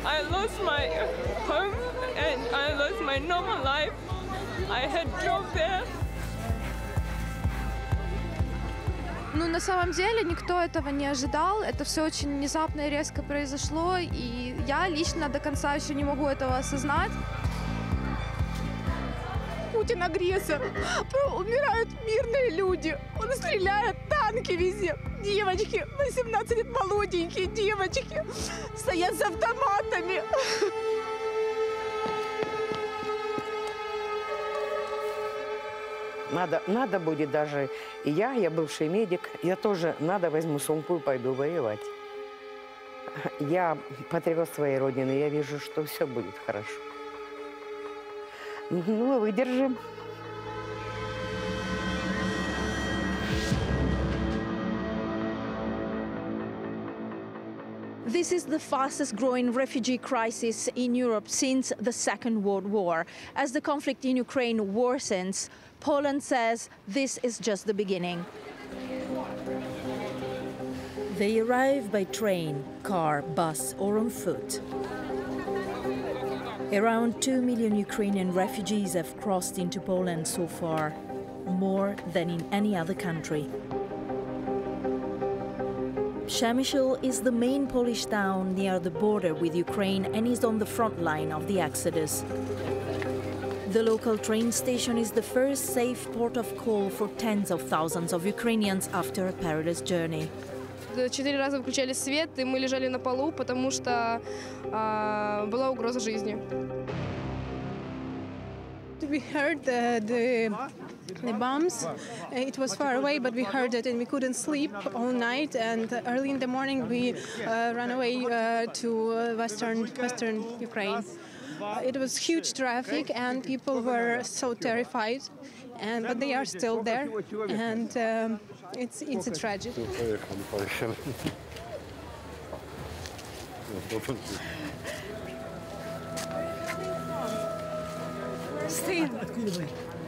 I lost my home and I lost my normal life. I had job there. Ну, на самом деле никто этого не ожидал. Это все очень внезапно и резко произошло, и я лично до конца еще не могу этого осознать. Путин агрессор. Умирают мирные люди. Он стреляет, танки везде. Девочки, 18 лет, молоденькие девочки, стоят с автоматами. Надо будет даже, и я бывший медик, я тоже возьму сумку и пойду воевать. Я патриот своей родины, я вижу, что все будет хорошо. Ну, выдержим. This is the fastest growing refugee crisis in Europe since the Second World War. As the conflict in Ukraine worsens, Poland says this is just the beginning. They arrive by train, car, bus or on foot. Around 2 million Ukrainian refugees have crossed into Poland so far, more than in any other country. Przemysl is the main Polish town near the border with Ukraine and is on the front line of the exodus. The local train station is the first safe port of call for tens of thousands of Ukrainians after a perilous journey. 4 раза выключали свет, и мы лежали на полу, потому что была угроза жизни. We heard the bombs. It was far away, but we heard it, and we couldn't sleep all night. And early in the morning, we ran away to western Ukraine. It was huge traffic, and people were so terrified. But they are still there, and it's a tragedy.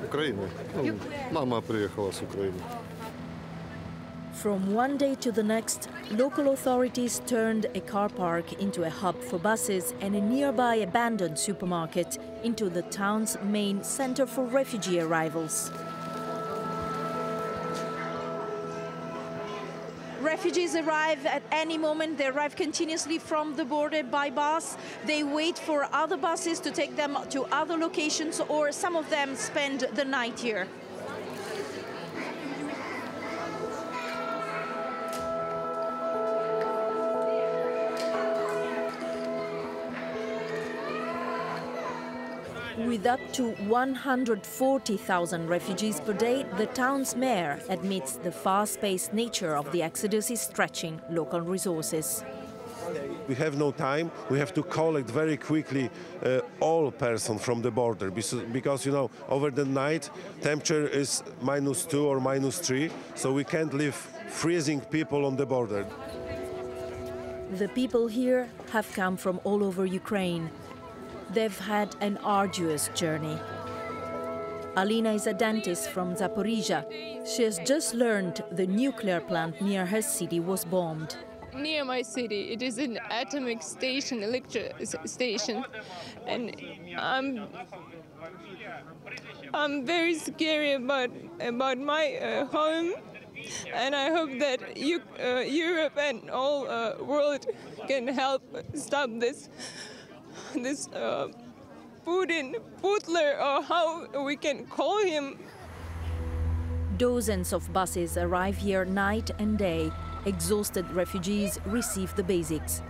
Украина. Мама приехала с Украины. From one day to the next, local authorities turned a car park into a hub for buses and a nearby abandoned supermarket into the town's main center for refugee arrivals. Refugees arrive at any moment. They arrive continuously from the border by bus. They wait for other buses to take them to other locations, or some of them spend the night here. With up to 140,000 refugees per day, the town's mayor admits the fast-paced nature of the exodus is stretching local resources. We have no time. We have to collect very quickly all persons from the border because, you know, over the night temperature is -2 or -3, so we can't leave freezing people on the border. The people here have come from all over Ukraine. They've had an arduous journey. Alina is a dentist from Zaporizhia. She has just learned the nuclear plant near her city was bombed. Near my city, it is an atomic station, electric station, and I'm very scary about my home, and I hope that Europe and all world can help stop this Putin, Putler, or how we can call him. Dozens of buses arrive here night and day. Exhausted refugees receive the basics.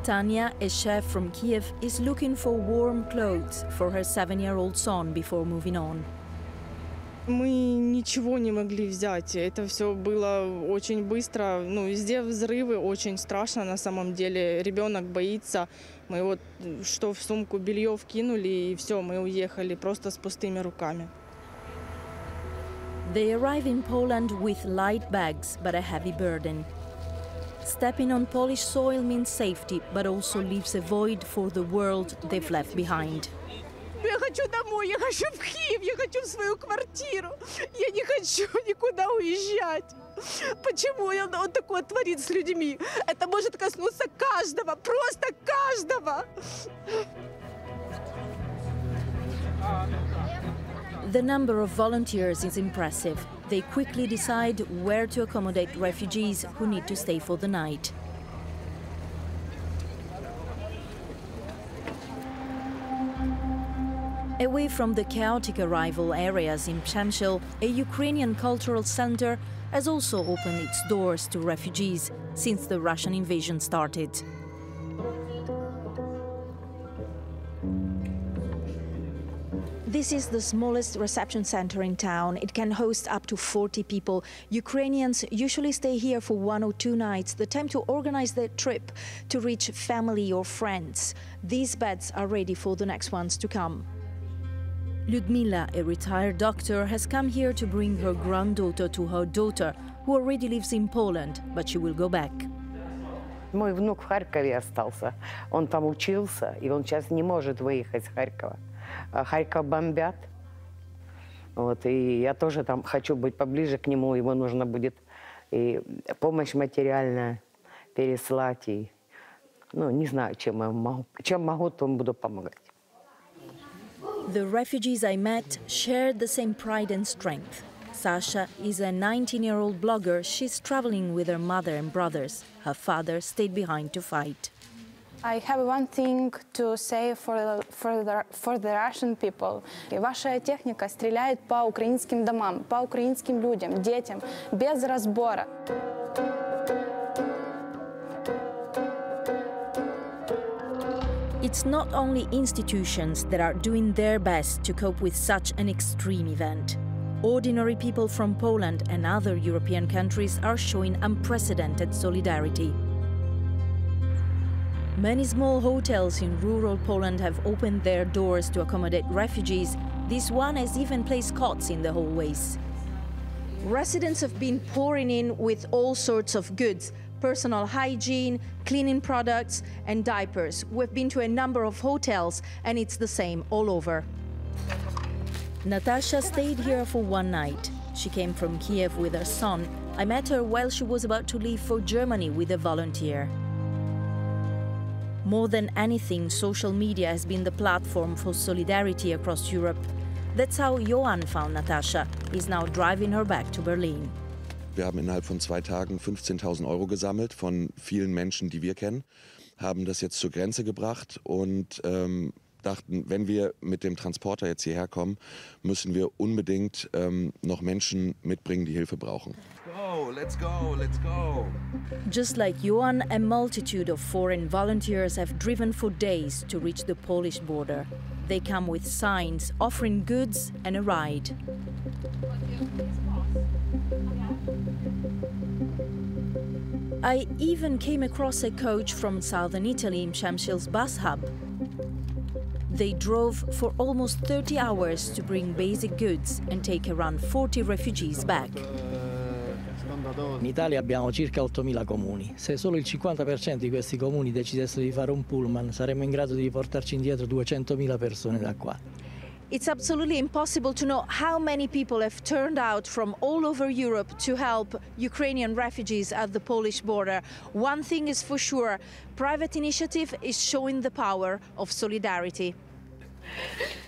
Tanya, a chef from Kiev, is looking for warm clothes for her 7-year-old son before moving on. Мы ничего не могли взять. Это все было очень быстро. Ну, везде взрывы, очень страшно на самом деле. Ребенок боится. Мы вот что в сумку белье вкинули, и все, мы уехали просто с пустыми руками. They arrive in Poland with light bags, but a heavy burden. Stepping on Polish soil means safety, but also leaves a void for the world they've left behind. Я хочу домой, я хочу в Киев, я хочу в свою квартиру. Я не хочу хочу никуда уезжать. Почему он такое творит с людьми? Это может коснуться каждого, просто каждого. The number of volunteers is impressive. They quickly decide where to accommodate refugees who need to stay for the night. Away from the chaotic arrival areas in Przemysl, a Ukrainian cultural center has also opened its doors to refugees since the Russian invasion started. This is the smallest reception center in town. It can host up to 40 people. Ukrainians usually stay here for 1 or 2 nights, the time to organize their trip to reach family or friends. These beds are ready for the next ones to come. Ludmila, a retired doctor, has come here to bring her granddaughter to her daughter, who already lives in Poland, but she will go back. Мой внук в Харькове остался. Он там учился, и он сейчас не может выехать с Харькова. Харьков бомбят. Вот, и я тоже там хочу быть поближе к нему. Его нужно будет и помощь материальная переслать. И, ну, не знаю, чем могу, том буду помогать. The refugees I met shared the same pride and strength. Sasha is a 19-year-old blogger. She's traveling with her mother and brothers. Her father stayed behind to fight. I have one thing to say for the Russian people. Ваша техника стреляет по украинским домам, по украинским людям, детям, без разбора. It's not only institutions that are doing their best to cope with such an extreme event. Ordinary people from Poland and other European countries are showing unprecedented solidarity. Many small hotels in rural Poland have opened their doors to accommodate refugees. This one has even placed cots in the hallways. Residents have been pouring in with all sorts of goods: personal hygiene, cleaning products, and diapers. We've been to a number of hotels, and it's the same all over. Natasha stayed here for one night. She came from Kiev with her son. I met her while she was about to leave for Germany with a volunteer. More than anything, social media has been the platform for solidarity across Europe. That's how Johan found Natasha. He's now driving her back to Berlin. Wir haben innerhalb von 2 Tagen 15.000 € gesammelt von vielen Menschen, die wir kennen, haben das jetzt zur Grenze gebracht und dachten, wenn wir mit dem Transporter jetzt hierher kommen, müssen wir unbedingt noch Menschen mitbringen, die Hilfe brauchen. Let's go, let's go. Just like Johan, a multitude of foreign volunteers have driven for days to reach the Polish border. They come with signs offering goods and a ride. I even came across a coach from southern Italy in Przemysl's bus hub. They drove for almost 30 hours to bring basic goods and take around 40 refugees back. In Italia abbiamo circa 8.000 comuni. Se solo il 50% di questi comuni decidessero di fare un pullman, saremmo in grado di riportarci indietro 200.000 persone da qua. It's absolutely impossible to know how many people have turned out from all over Europe to help Ukrainian refugees at the Polish border. One thing is for sure, private initiative is showing the power of solidarity.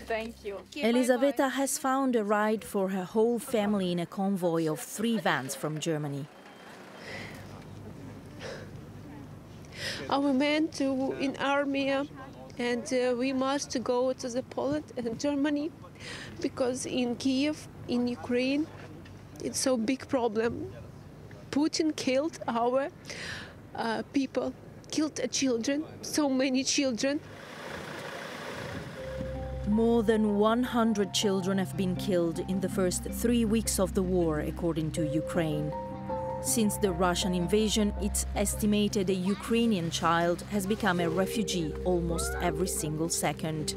Thank you. Elisaveta has found a ride for her whole family in a convoy of 3 vans from Germany. Our men in army, and we must go to the Poland and Germany because in Kiev, in Ukraine, it's so big problem. Putin killed our people, killed children, so many children. More than 100 children have been killed in the first 3 weeks of the war, according to Ukraine. Since the Russian invasion, it's estimated a Ukrainian child has become a refugee almost every single second.